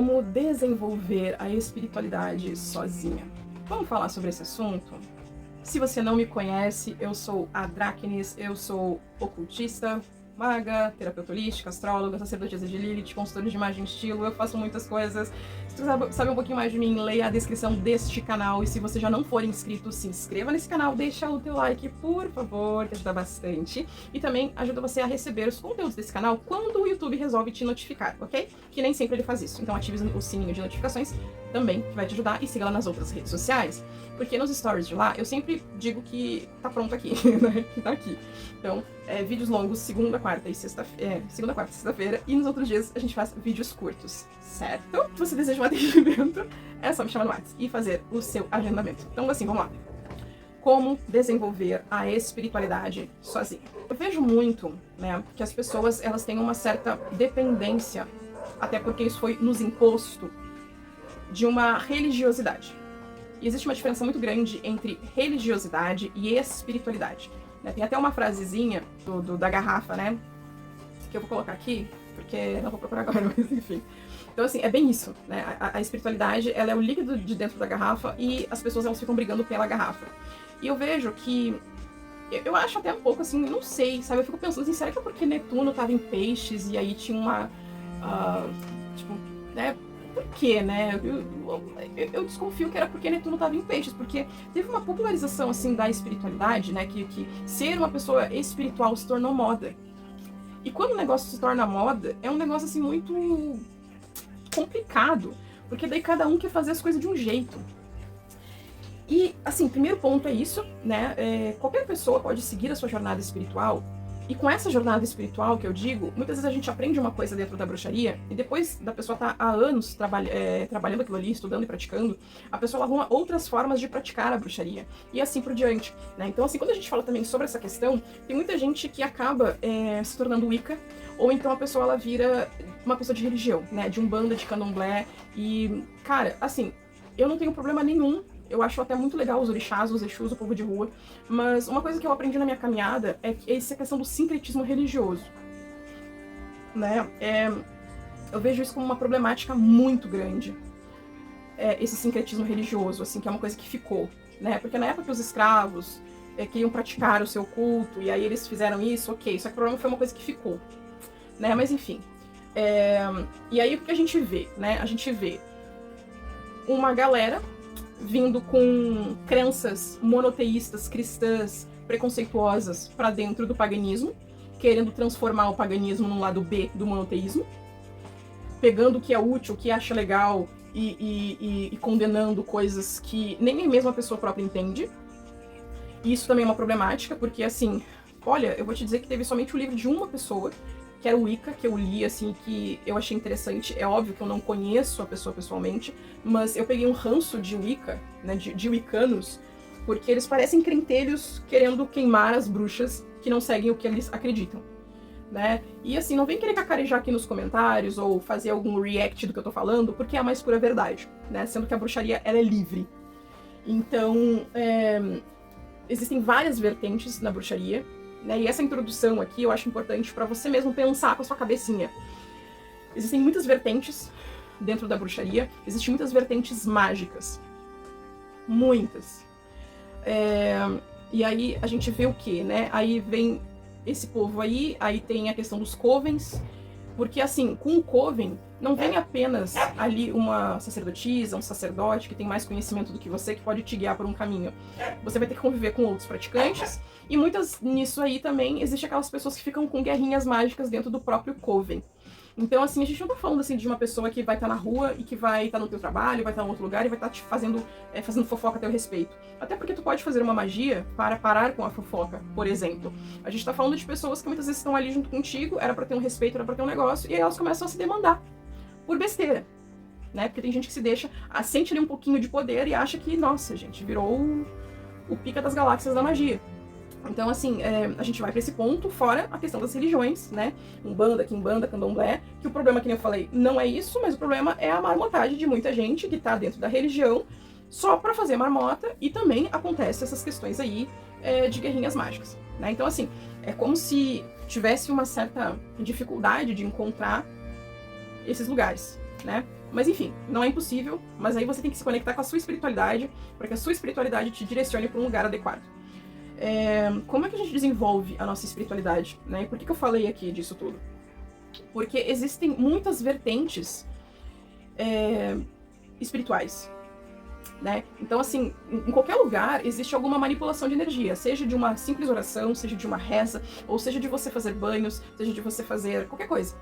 Como desenvolver a espiritualidade sozinha? Vamos falar sobre esse assunto? Se você não me conhece, eu sou a Dráquenes, eu sou ocultista, maga, terapeuta holística, astróloga, sacerdotisa de Lilith, consultora de imagem e estilo, eu faço muitas coisas. Se você sabe um pouquinho mais de mim, leia a descrição deste canal, e se você já não for inscrito, se inscreva nesse canal, deixa o teu like, por favor, que ajuda bastante. E também ajuda você a receber os conteúdos desse canal quando o YouTube resolve te notificar, ok? Que nem sempre ele faz isso, então ative o sininho de notificações também, que vai te ajudar, e siga lá nas outras redes sociais, porque nos stories de lá eu sempre digo que tá pronto aqui, né, que tá aqui. Então, vídeos longos segunda, quarta e sexta-feira, e nos outros dias a gente faz vídeos curtos, certo? Se você deseja um atendimento, é só me chamar no WhatsApp e fazer o seu agendamento. Então, assim, vamos lá. Como desenvolver a espiritualidade sozinha? Eu vejo muito, né, que as pessoas, elas têm uma certa dependência, até porque isso foi nos imposto, de uma religiosidade. E existe uma diferença muito grande entre religiosidade e espiritualidade. Tem até uma frasezinha da garrafa, né? Que eu vou colocar aqui, porque não vou procurar agora, mas enfim. Então, assim, é bem isso, né? A espiritualidade, ela é o líquido de dentro da garrafa e as pessoas, elas ficam brigando pela garrafa. E eu vejo que... Eu acho até um pouco, assim, não sei, sabe? Eu fico pensando assim, será que é porque Netuno tava em peixes e aí tinha uma... tipo, né? Por quê, né? Eu desconfio que era porque Netuno estava em peixes, porque teve uma popularização, assim, da espiritualidade, né? Que ser uma pessoa espiritual se tornou moda. E quando o negócio se torna moda, é um negócio, assim, muito complicado, porque daí cada um quer fazer as coisas de um jeito. E, assim, primeiro ponto é isso, né? Qualquer pessoa pode seguir a sua jornada espiritual. E com essa jornada espiritual que eu digo, muitas vezes a gente aprende uma coisa dentro da bruxaria e depois da pessoa estar há anos trabalhando aquilo ali, estudando e praticando, a pessoa arruma outras formas de praticar a bruxaria e assim por diante, né? Então, assim, quando a gente fala também sobre essa questão, tem muita gente que acaba se tornando Wicca, ou então a pessoa, ela vira uma pessoa de religião, né? De umbanda, de candomblé. E, cara, assim, eu não tenho problema nenhum. Eu acho até muito legal os orixás, os exus, o povo de rua, mas uma coisa que eu aprendi na minha caminhada é essa questão do sincretismo religioso, né? Eu vejo isso como uma problemática muito grande, esse sincretismo religioso, assim, que é uma coisa que ficou, né? Porque na época que os escravos queriam praticar o seu culto, e aí eles fizeram isso, ok, só que o problema foi uma coisa que ficou, né? Mas enfim, e aí o que a gente vê, né? A gente vê uma galera vindo com crenças monoteístas, cristãs, preconceituosas para dentro do paganismo, querendo transformar o paganismo num lado B do monoteísmo, pegando o que é útil, o que acha legal e condenando coisas que nem mesmo a pessoa própria entende. E isso também é uma problemática, porque, assim, olha, eu vou te dizer que teve somente o livro de uma pessoa, que era o Wicca, que eu li, assim, que eu achei interessante. É óbvio que eu não conheço a pessoa pessoalmente, mas eu peguei um ranço de Wicca, né, de wiccanos, porque eles parecem crentelhos querendo queimar as bruxas que não seguem o que eles acreditam, né? E assim, não vem querer cacarejar aqui nos comentários ou fazer algum react do que eu tô falando, porque é a mais pura verdade, né? Sendo que a bruxaria, ela é livre. Então, existem várias vertentes na bruxaria, né? E essa introdução aqui eu acho importante para você mesmo pensar com a sua cabecinha. Existem muitas vertentes dentro da bruxaria, existem muitas vertentes mágicas. Muitas. E aí a gente vê o quê, né? Aí vem esse povo aí tem a questão dos covens, porque assim, com o coven não vem apenas ali uma sacerdotisa, um sacerdote que tem mais conhecimento do que você, que pode te guiar por um caminho. Você vai ter que conviver com outros praticantes, e muitas nisso aí também existe aquelas pessoas que ficam com guerrinhas mágicas dentro do próprio coven. Então, assim, a gente não tá falando assim de uma pessoa que vai estar na rua e que vai estar no teu trabalho, vai estar em outro lugar e vai estar te fazendo fofoca a teu respeito. Até porque tu pode fazer uma magia para parar com a fofoca, por exemplo. A gente tá falando de pessoas que muitas vezes estão ali junto contigo, era pra ter um respeito, era pra ter um negócio, e aí elas começam a se demandar por besteira, né? Porque tem gente que se deixa, sente ali um pouquinho de poder e acha que, nossa, gente, virou o pica das galáxias da magia. Então, assim, a gente vai pra esse ponto, fora a questão das religiões, né? Umbanda, quimbanda, candomblé, que o problema, que nem eu falei, não é isso, mas o problema é a marmotagem de muita gente que tá dentro da religião só pra fazer marmota, e também acontece essas questões aí de guerrinhas mágicas, né? Então, assim, é como se tivesse uma certa dificuldade de encontrar esses lugares, né? Mas enfim, não é impossível, mas aí você tem que se conectar com a sua espiritualidade, para que a sua espiritualidade te direcione para um lugar adequado. Como é que a gente desenvolve a nossa espiritualidade, né? E por que eu falei aqui disso tudo? Porque existem muitas vertentes espirituais, né? Então, assim, em qualquer lugar existe alguma manipulação de energia, seja de uma simples oração, seja de uma reza, ou seja de você fazer banhos, seja de você fazer qualquer coisa.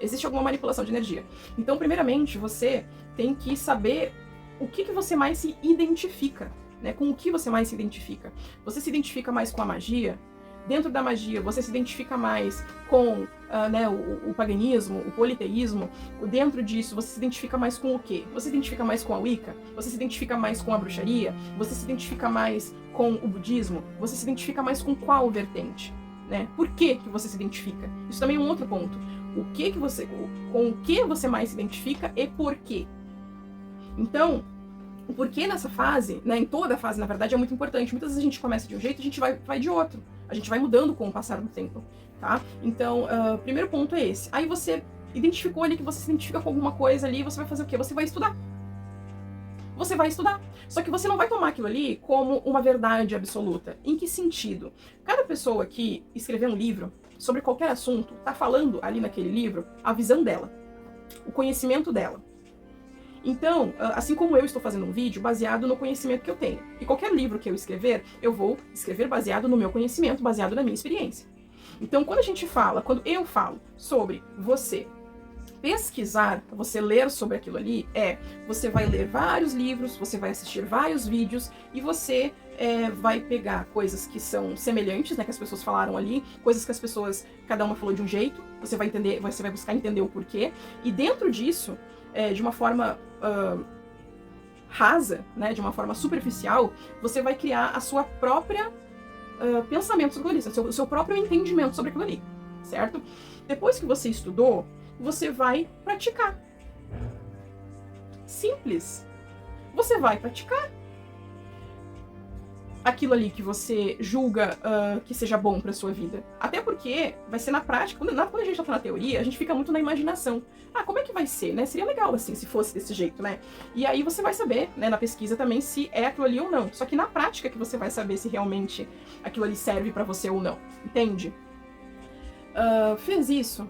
Existe alguma manipulação de energia. Então, primeiramente, você tem que saber o que você mais se identifica, né? Com o que você mais se identifica. Você se identifica mais com a magia? Dentro da magia, você se identifica mais com né, o paganismo, o politeísmo? Dentro disso, você se identifica mais com o quê? Você se identifica mais com a Wicca? Você se identifica mais com a bruxaria? Você se identifica mais com o budismo? Você se identifica mais com qual vertente? Né? Por que você se identifica? Isso também é um outro ponto. Com o que você mais se identifica e por quê? Então, o porquê nessa fase, né, em toda a fase, na verdade, é muito importante. Muitas vezes a gente começa de um jeito e a gente vai de outro. A gente vai mudando com o passar do tempo, tá? Então, o primeiro ponto é esse. Aí você identificou ali que você se identifica com alguma coisa ali, você vai fazer o quê? Você vai estudar. Você vai estudar. Só que você não vai tomar aquilo ali como uma verdade absoluta. Em que sentido? Cada pessoa que escrever um livro sobre qualquer assunto tá falando ali naquele livro a visão dela, o conhecimento dela. Então, assim como eu estou fazendo um vídeo baseado no conhecimento que eu tenho, e qualquer livro que eu escrever, eu vou escrever baseado no meu conhecimento, baseado na minha experiência. Então, quando eu falo sobre você pesquisar, você ler sobre aquilo ali, você vai ler vários livros, você vai assistir vários vídeos e você vai pegar coisas que são semelhantes, né, que as pessoas falaram ali, coisas que as pessoas, cada uma falou de um jeito, você vai buscar entender o porquê, e dentro disso, de uma forma rasa, né, de uma forma superficial, você vai criar a sua própria pensamento sobre aquilo ali, o seu próprio entendimento sobre aquilo ali, certo? Depois que você estudou, você vai praticar. Simples. Você vai praticar aquilo ali que você julga que seja bom para sua vida. Até porque vai ser na prática. Quando a gente já tá na teoria, a gente fica muito na imaginação. Como é que vai ser, né? Seria legal assim, se fosse desse jeito, né? E aí você vai saber, né, na pesquisa também, se é aquilo ali ou não. Só que na prática que você vai saber se realmente aquilo ali serve para você ou não. Entende? Fez isso,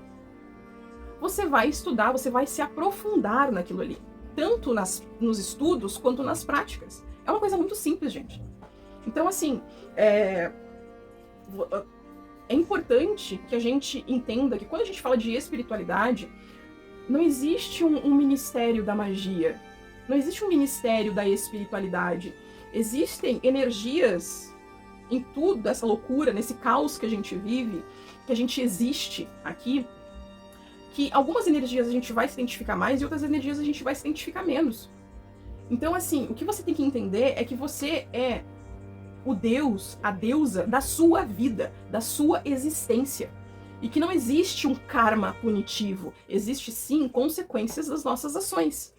você vai estudar, você vai se aprofundar naquilo ali. Tanto nos estudos, quanto nas práticas. É uma coisa muito simples, gente. Então, assim, é importante que a gente entenda que quando a gente fala de espiritualidade, não existe um ministério da magia. Não existe um ministério da espiritualidade. Existem energias em tudo, essa loucura, nesse caos que a gente vive, que a gente existe aqui, que algumas energias a gente vai se identificar mais e outras energias a gente vai se identificar menos. Então, assim, o que você tem que entender é que você é o Deus, a deusa da sua vida, da sua existência. E que não existe um karma punitivo. Existe, sim, consequências das nossas ações.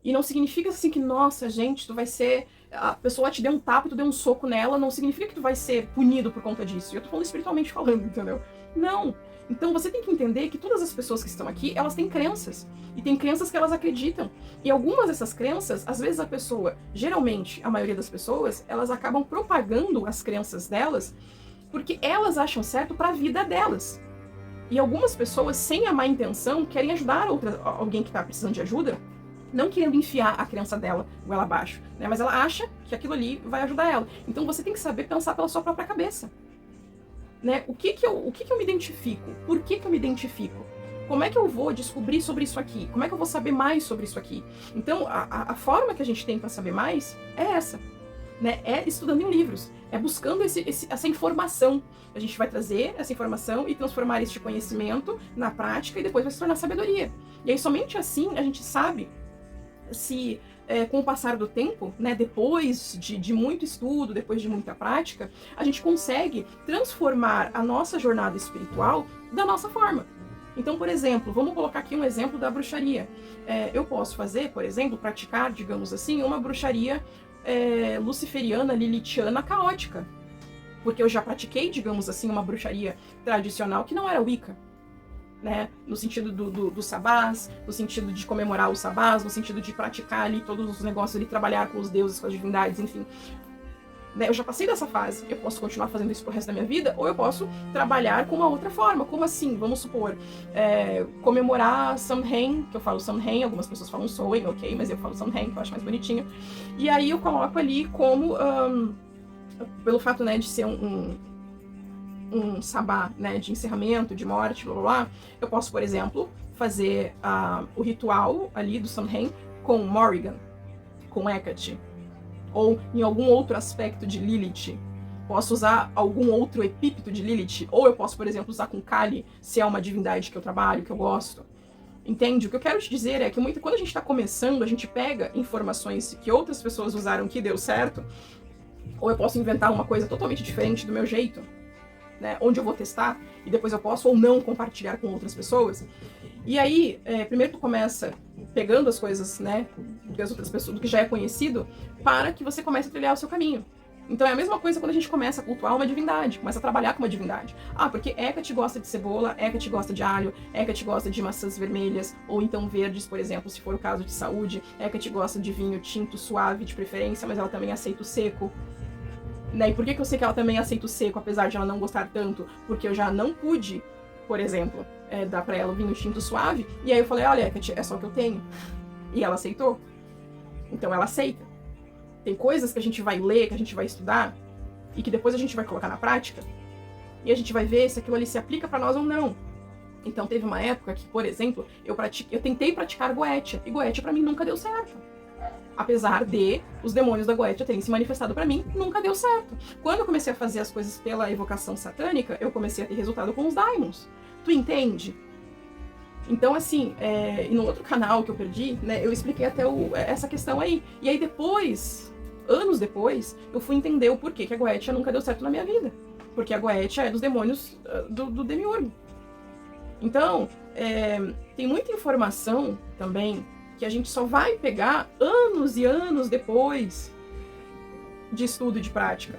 E não significa, assim, que, nossa, gente, tu vai ser... A pessoa te deu um tapa e tu deu um soco nela, não significa que tu vai ser punido por conta disso. E eu tô falando espiritualmente falando, entendeu? Não. Então você tem que entender que todas as pessoas que estão aqui, elas têm crenças. E tem crenças que elas acreditam. E algumas dessas crenças, às vezes a pessoa, geralmente, a maioria das pessoas, elas acabam propagando as crenças delas porque elas acham certo para a vida delas. E algumas pessoas, sem a má intenção, querem ajudar alguém que está precisando de ajuda, não querendo enfiar a crença dela goela abaixo, né? Mas ela acha que aquilo ali vai ajudar ela. Então você tem que saber pensar pela sua própria cabeça. Né? O que eu me identifico? Por que eu me identifico? Como é que eu vou descobrir sobre isso aqui? Como é que eu vou saber mais sobre isso aqui? Então, a forma que a gente tem para saber mais é essa. Né? É estudando em livros. É buscando essa informação. A gente vai trazer essa informação e transformar este conhecimento na prática e depois vai se tornar sabedoria. E aí, somente assim, a gente sabe se... com o passar do tempo, né, depois de muito estudo, depois de muita prática, a gente consegue transformar a nossa jornada espiritual da nossa forma. Então, por exemplo, vamos colocar aqui um exemplo da bruxaria. Eu posso fazer, por exemplo, praticar, digamos assim, uma bruxaria luciferiana, lilithiana, caótica. Porque eu já pratiquei, digamos assim, uma bruxaria tradicional que não era Wicca. né? No sentido do sabás, no sentido de comemorar os sabás, no sentido de praticar ali todos os negócios ali, trabalhar com os deuses, com as divindades, enfim. Né? Eu já passei dessa fase, eu posso continuar fazendo isso pro resto da minha vida, ou eu posso trabalhar com uma outra forma. Como assim? Vamos supor, comemorar Samhain, que eu falo Samhain, algumas pessoas falam Samhain, ok, mas eu falo Samhain, que eu acho mais bonitinho. E aí eu coloco ali como, pelo fato, né, de ser um sabá, né, de encerramento, de morte, blá blá blá, eu posso, por exemplo, fazer o ritual ali do Samhain com Morrigan, com Hecate, ou em algum outro aspecto de Lilith. Posso usar algum outro epípeto de Lilith, ou eu posso, por exemplo, usar com Kali, se é uma divindade que eu trabalho, que eu gosto. Entende? O que eu quero te dizer é que quando a gente está começando, a gente pega informações que outras pessoas usaram que deu certo, ou eu posso inventar uma coisa totalmente diferente do meu jeito, né, onde eu vou testar, e depois eu posso ou não compartilhar com outras pessoas. E aí, primeiro tu começa pegando as coisas, né, das outras pessoas, do que já é conhecido, para que você comece a trilhar o seu caminho. Então é a mesma coisa quando a gente começa a cultuar uma divindade, começa a trabalhar com uma divindade. Porque Hecate gosta de cebola, Hecate gosta de alho, Hecate gosta de maçãs vermelhas, ou então verdes, por exemplo, se for o caso de saúde. Hecate gosta de vinho tinto, suave, de preferência, mas ela também aceita o seco. Né? E por que eu sei que ela também aceita o seco, apesar de ela não gostar tanto? Porque eu já não pude, por exemplo, dar pra ela o vinho tinto suave, e aí eu falei, olha, Hecate, é só o que eu tenho. E ela aceitou. Então ela aceita. Tem coisas que a gente vai ler, que a gente vai estudar, e que depois a gente vai colocar na prática, e a gente vai ver se aquilo ali se aplica pra nós ou não. Então teve uma época que, por exemplo, eu tentei praticar Goetia, e Goetia pra mim nunca deu certo. Apesar de os demônios da Goetia terem se manifestado pra mim, nunca deu certo. Quando eu comecei a fazer as coisas pela evocação satânica, eu comecei a ter resultado com os daimons. Tu entende? Então, assim, e no outro canal que eu perdi, né, eu expliquei até essa questão aí. E aí depois, anos depois, eu fui entender o porquê que a Goetia nunca deu certo na minha vida. Porque a Goetia é dos demônios do Demiurgo. Então, tem muita informação também que a gente só vai pegar anos e anos depois de estudo e de prática.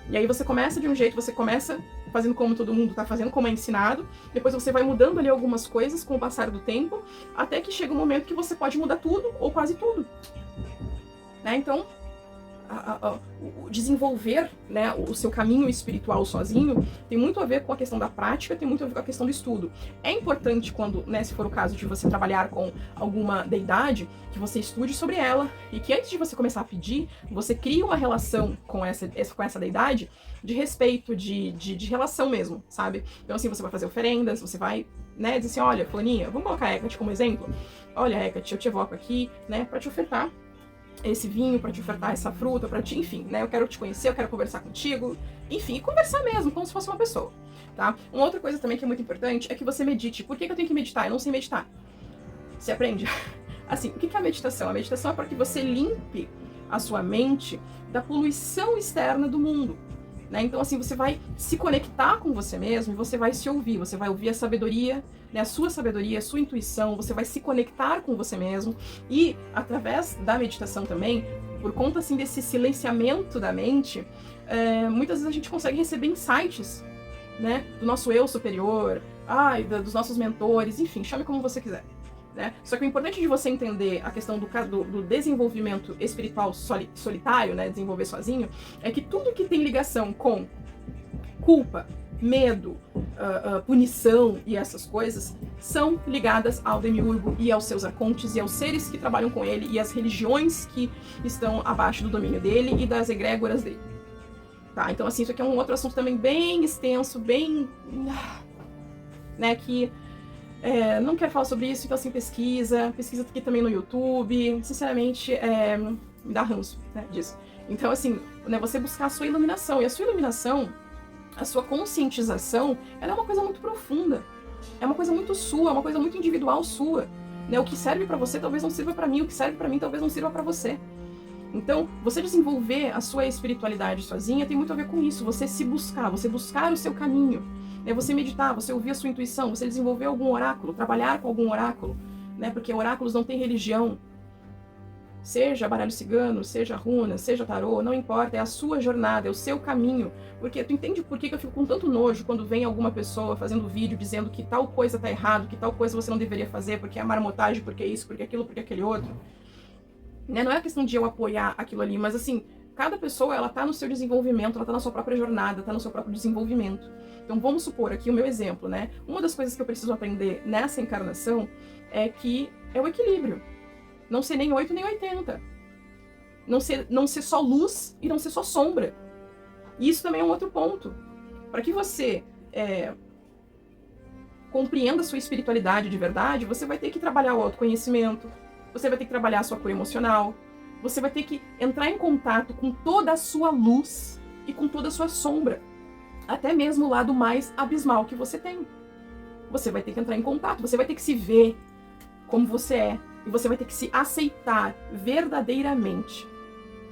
E aí você começa de um jeito, você começa fazendo como todo mundo tá fazendo, como é ensinado, depois você vai mudando ali algumas coisas com o passar do tempo, até que chega um momento que você pode mudar tudo, ou quase tudo. Né? Então, desenvolver, né, o seu caminho espiritual sozinho tem muito a ver com a questão da prática, tem muito a ver com a questão do estudo. É importante quando, né, se for o caso de você trabalhar com alguma deidade, que você estude sobre ela e que antes de você começar a pedir, você crie uma relação com essa deidade de respeito, de relação mesmo, sabe? Então assim, você vai fazer oferendas, você vai, né, dizer assim, olha, fulaninha, vamos colocar a Hecate como exemplo? Olha, Hecate, eu te evoco aqui, né, pra te ofertar esse vinho, pra te ofertar essa fruta, pra te, enfim, né, eu quero te conhecer, eu quero conversar contigo, enfim, conversar mesmo, como se fosse uma pessoa, tá? Uma outra coisa também que é muito importante é que você medite. Por que eu tenho que meditar? Eu não sei meditar. Você aprende? Assim, o que é a meditação? A meditação é para que você limpe a sua mente da poluição externa do mundo. Né? Então, assim, você vai se conectar com você mesmo e você vai se ouvir. Você vai ouvir a sabedoria, né? A sua intuição. Você vai se conectar com você mesmo. E, através da meditação também, por conta, assim, desse silenciamento da mente, muitas vezes a gente consegue receber insights, né? Do nosso eu superior, dos nossos mentores, enfim, chame como você quiser. Né? Só que o importante de você entender a questão do desenvolvimento espiritual solitário, né, desenvolver sozinho, é que tudo que tem ligação com culpa, medo, punição e essas coisas são ligadas ao Demiurgo e aos seus arcontes e aos seres que trabalham com ele e às religiões que estão abaixo do domínio dele e das egrégoras dele. Tá? Então, assim, isso aqui é um outro assunto também bem extenso, bem... né, que... não quero falar sobre isso, então assim, pesquisa aqui também no YouTube, sinceramente, me dá ranço, né, disso. Então assim, né, você buscar a sua iluminação, e a sua iluminação, a sua conscientização, ela é uma coisa muito profunda, é uma coisa muito sua, é uma coisa muito individual sua, né, o que serve pra você talvez não sirva pra mim, o que serve pra mim talvez não sirva pra você. Então, você desenvolver a sua espiritualidade sozinha tem muito a ver com isso, você se buscar, você buscar o seu caminho. É você meditar, você ouvir a sua intuição, você desenvolver algum oráculo, trabalhar com algum oráculo, né? Porque oráculos não têm religião. Seja baralho cigano, seja runa, seja tarô, não importa, é a sua jornada, é o seu caminho. Porque tu entende por que eu fico com tanto nojo quando vem alguma pessoa fazendo vídeo dizendo que tal coisa tá errado, que tal coisa você não deveria fazer, porque é marmotagem, porque é isso, porque é aquilo, porque é aquele outro. Né? Não é questão de eu apoiar aquilo ali, mas assim, cada pessoa, ela tá no seu desenvolvimento, ela tá na sua própria jornada, tá no seu próprio desenvolvimento. Então vamos supor aqui o meu exemplo, né? Uma das coisas que eu preciso aprender nessa encarnação é que é o equilíbrio. Não ser nem 8 nem 80. Não ser só luz e não ser só sombra. E isso também é um outro ponto. Para que você compreenda a sua espiritualidade de verdade, você vai ter que trabalhar o autoconhecimento, você vai ter que trabalhar a sua cura emocional, você vai ter que entrar em contato com toda a sua luz e com toda a sua sombra. Até mesmo o lado mais abismal que você tem. Você vai ter que entrar em contato, você vai ter que se ver como você é. E você vai ter que se aceitar verdadeiramente.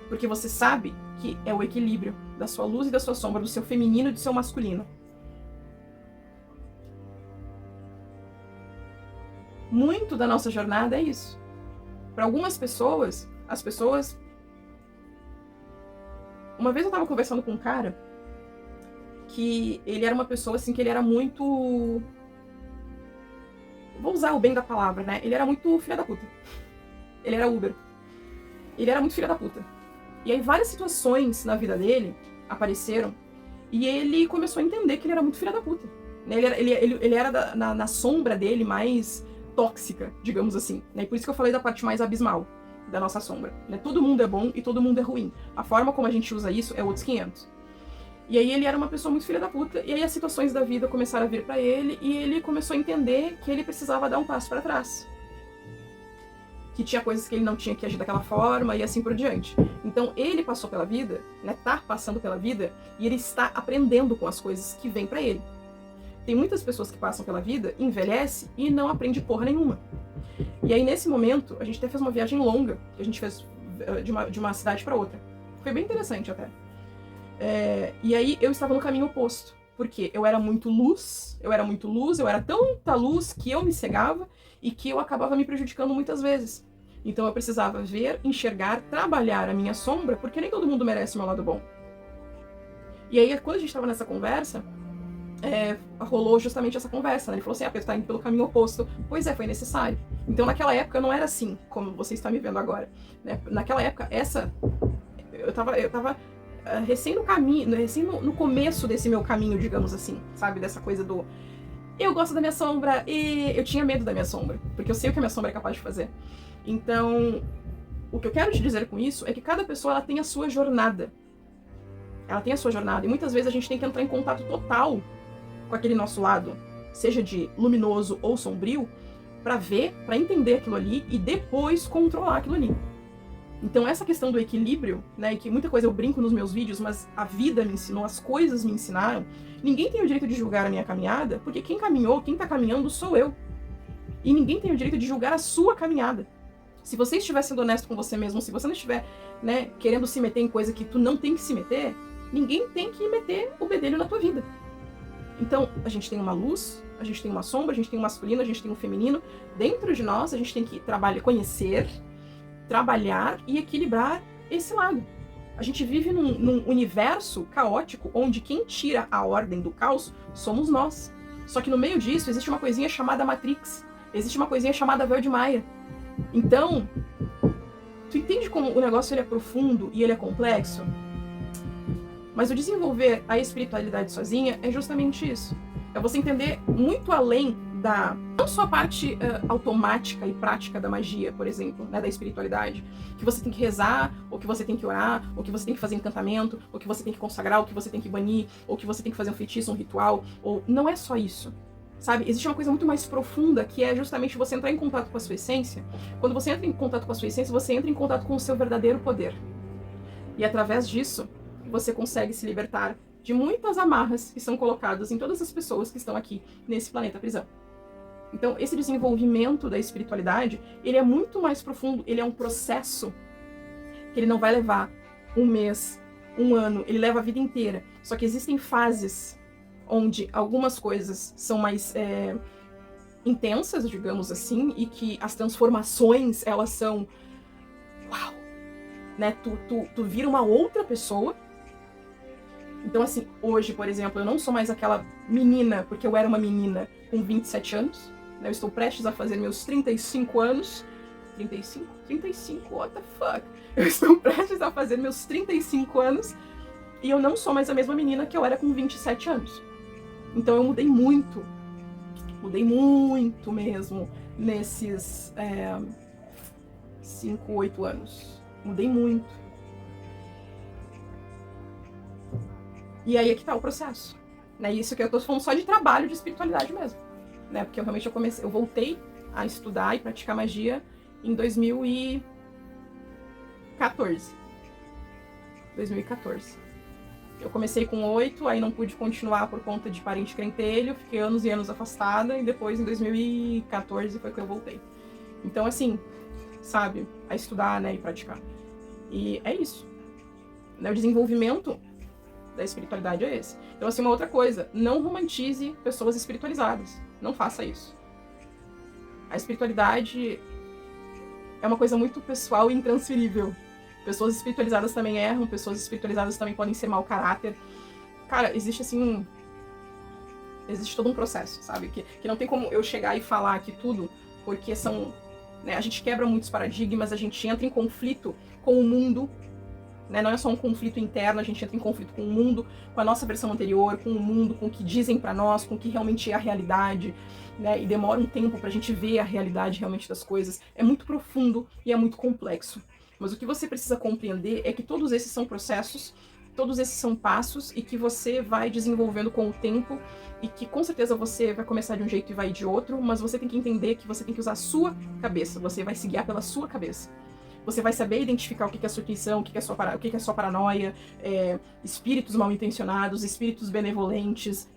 Porque você sabe que é o equilíbrio da sua luz e da sua sombra, do seu feminino e do seu masculino. Muito da nossa jornada é isso. Para algumas pessoas, as pessoas... Uma vez eu tava conversando com um cara que ele era uma pessoa assim, que ele era muito... Vou usar o bem da palavra, né? Ele era muito filha da puta. Ele era Uber. Ele era muito filha da puta. E aí várias situações na vida dele apareceram e ele começou a entender que ele era muito filha da puta. Ele era na sombra dele mais tóxica, digamos assim. Né? E por isso que eu falei da parte mais abismal da nossa sombra. Né? Todo mundo é bom e todo mundo é ruim. A forma como a gente usa isso é outros 500. E aí ele era uma pessoa muito filha da puta, e aí as situações da vida começaram a vir pra ele, e ele começou a entender que ele precisava dar um passo pra trás. Que tinha coisas que ele não tinha que agir daquela forma, e assim por diante. Então ele passou pela vida, né, tá passando pela vida, e ele está aprendendo com as coisas que vêm pra ele. Tem muitas pessoas que passam pela vida, envelhece e não aprende porra nenhuma. E aí nesse momento, a gente até fez uma viagem longa, que a gente fez de uma cidade pra outra. Foi bem interessante até. E aí eu estava no caminho oposto, porque eu era muito luz, eu era tanta luz que eu me cegava e que eu acabava me prejudicando muitas vezes. Então eu precisava ver, enxergar, trabalhar a minha sombra, porque nem todo mundo merece o meu lado bom. E aí quando a gente estava nessa conversa, rolou justamente essa conversa, né? Ele falou assim, Pedro, tá indo pelo caminho oposto. Pois é, foi necessário. Então naquela época não era assim, como você está me vendo agora. Né? Naquela época, eu tava recém no caminho, recém no começo desse meu caminho, digamos assim, sabe? Dessa coisa do... Eu gosto da minha sombra e eu tinha medo da minha sombra, porque eu sei o que a minha sombra é capaz de fazer. Então, o que eu quero te dizer com isso é que cada pessoa, ela tem a sua jornada. Ela tem a sua jornada, e muitas vezes a gente tem que entrar em contato total com aquele nosso lado, seja de luminoso ou sombrio, pra ver, pra entender aquilo ali e depois controlar aquilo ali. Então essa questão do equilíbrio, né, e que muita coisa eu brinco nos meus vídeos, mas a vida me ensinou, as coisas me ensinaram, ninguém tem o direito de julgar a minha caminhada, porque quem caminhou, quem tá caminhando sou eu. E ninguém tem o direito de julgar a sua caminhada. Se você estiver sendo honesto com você mesmo, se você não estiver, né, querendo se meter em coisa que tu não tem que se meter, ninguém tem que meter o bedelho na tua vida. Então, a gente tem uma luz, a gente tem uma sombra, a gente tem um masculino, a gente tem um feminino. Dentro de nós, a gente tem que conhecer, trabalhar e equilibrar esse lado. A gente vive num universo caótico onde quem tira a ordem do caos somos nós. Só que no meio disso existe uma coisinha chamada Matrix, existe uma coisinha chamada véu de Maia. Então, tu entende como o negócio ele é profundo e ele é complexo? Mas o desenvolver a espiritualidade sozinha é justamente isso. É você entender muito além da... não só a parte automática e prática da magia, por exemplo, né, da espiritualidade, que você tem que rezar, ou que você tem que orar, ou que você tem que fazer encantamento, ou que você tem que consagrar, ou que você tem que banir, ou que você tem que fazer um feitiço, um ritual, ou... Não é só isso, sabe? Existe uma coisa muito mais profunda, que é justamente você entrar em contato com a sua essência. Quando você entra em contato com a sua essência, você entra em contato com o seu verdadeiro poder. E através disso, você consegue se libertar de muitas amarras que são colocadas em todas as pessoas que estão aqui nesse planeta prisão. Então, esse desenvolvimento da espiritualidade, ele é muito mais profundo, ele é um processo que ele não vai levar um mês, um ano, ele leva a vida inteira. Só que existem fases onde algumas coisas são mais intensas, digamos assim, e que as transformações, elas são... Uau! né? Tu vira uma outra pessoa. Então, assim, hoje, por exemplo, eu não sou mais aquela menina, porque eu era uma menina com 27 anos, né? Eu estou prestes a fazer meus 35 anos. 35? 35, what the fuck? Eu estou prestes a fazer meus 35 anos e eu não sou mais a mesma menina que eu era com 27 anos. Então eu mudei muito mesmo nesses 5, 8 anos. Mudei muito. E aí é que tá o processo. Né? Isso que eu tô falando só de trabalho de espiritualidade mesmo. Né? Porque realmente eu voltei a estudar e praticar magia em 2014. Eu comecei com 8, aí não pude continuar por conta de parente crentelho, fiquei anos e anos afastada, e depois em 2014 foi que eu voltei. Então, assim, sabe, a estudar, né, e praticar. E é isso. Né, o desenvolvimento da espiritualidade é esse. Então, assim, uma outra coisa, não romantize pessoas espiritualizadas. Não faça isso. A espiritualidade é uma coisa muito pessoal e intransferível. Pessoas espiritualizadas também erram, pessoas espiritualizadas também podem ser mau caráter. Cara, existe assim existe todo um processo, sabe? Que não tem como eu chegar e falar aqui tudo, porque são, né, a gente quebra muitos paradigmas, a gente entra em conflito com o mundo, né? Não é só um conflito interno, a gente entra em conflito com o mundo, com a nossa versão anterior, com o mundo, com o que dizem pra nós, com o que realmente é a realidade, né? E demora um tempo pra gente ver a realidade realmente das coisas. É muito profundo e é muito complexo. Mas o que você precisa compreender é que todos esses são processos, todos esses são passos e que você vai desenvolvendo com o tempo e que com certeza você vai começar de um jeito e vai de outro, mas você tem que entender que você tem que usar a sua cabeça, você vai se guiar pela sua cabeça. Você vai saber identificar o que é sua intuição, o que é sua paranoia, espíritos mal intencionados, espíritos benevolentes.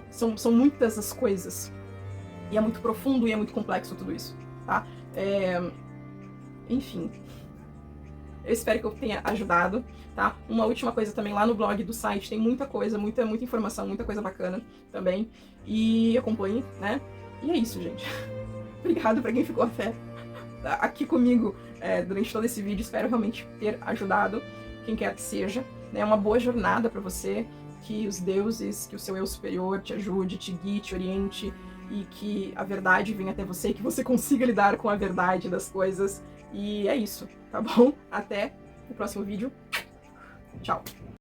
São muitas as coisas. E é muito profundo e é muito complexo tudo isso, tá? Enfim, eu espero que eu tenha ajudado, tá? Uma última coisa também, lá no blog do site tem muita coisa, muita informação, muita coisa bacana também. E acompanhe, né? E é isso, gente. Obrigado pra quem ficou aqui comigo durante todo esse vídeo. Espero realmente ter ajudado quem quer que seja. É uma boa jornada pra você, que os deuses, que o seu eu superior te ajude, te guie, te oriente, e que a verdade venha até você, que você consiga lidar com a verdade das coisas. E é isso, tá bom? Até o próximo vídeo. Tchau!